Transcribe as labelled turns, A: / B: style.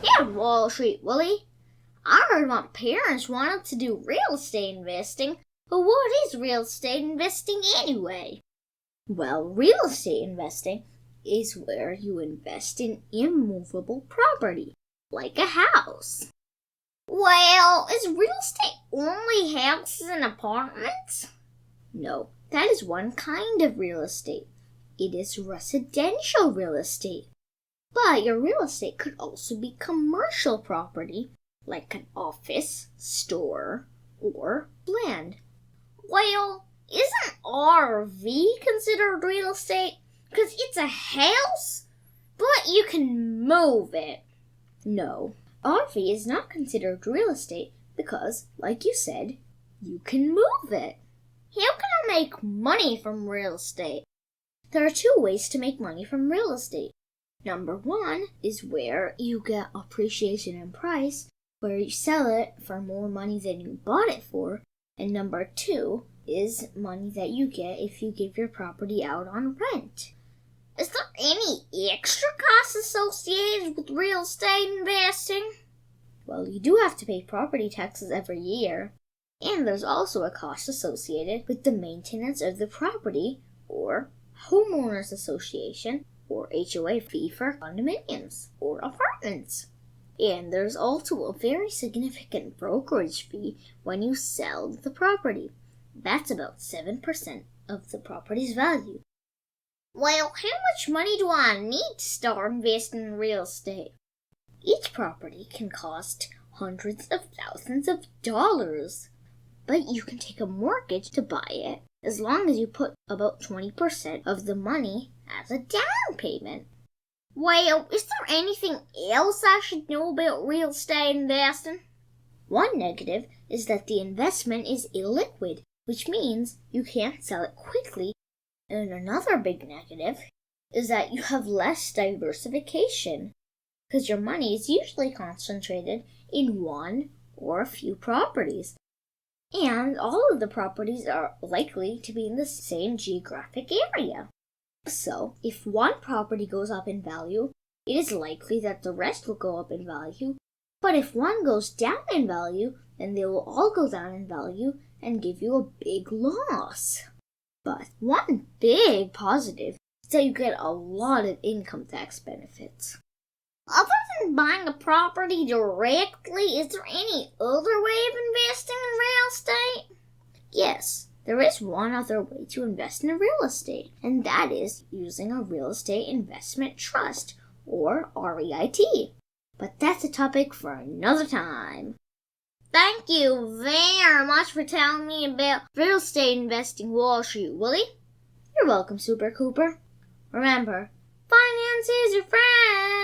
A: Yeah, Wall Street Willie. I heard my parents wanted to do real estate investing, but what is real estate investing anyway? Well, real estate investing is where you invest in immovable property, like a house. Well, is real estate only houses and apartments? No, that is one kind of real estate. It is residential real estate. But your real estate could also be commercial property, like an office, store, or land. Well, isn't RV considered real estate? Because it's a house, but you can move it. No, RV is not considered real estate because, like you said, you can move it. How can I make money from real estate? There are two ways to make money from real estate. Number one is where you get appreciation in price, where you sell it for more money than you bought it for. And number two is money that you get if you give your property out on rent. Is there any extra costs associated with real estate investing? Well, you do have to pay property taxes every year. And there's also a cost associated with the maintenance of the property, or homeowners association, or HOA fee for condominiums or apartments. And there's also a very significant brokerage fee when you sell the property. That's about 7% of the property's value. Well, how much money do I need to start investing in real estate? Each property can cost hundreds of thousands of dollars. But you can take a mortgage to buy it as long as you put about 20% of the money as a down payment. Well, is there anything else I should know about real estate investing? One negative is that the investment is illiquid, which means you can't sell it quickly. And another big negative is that you have less diversification, because your money is usually concentrated in one or a few properties. And all of the properties are likely to be in the same geographic area. So, if one property goes up in value, it is likely that the rest will go up in value. But if one goes down in value, then they will all go down in value and give you a big loss. But one big positive is that you get a lot of income tax benefits. Other than buying a property directly, is there any other way of investing in real estate? Yes, there is one other way to invest in real estate, and that is using a real estate investment trust, or REIT. But that's a topic for another time. Thank you very much for telling me about real estate investing, Wall Street Willie. You're welcome, Super Cooper. Remember, finance is your friend.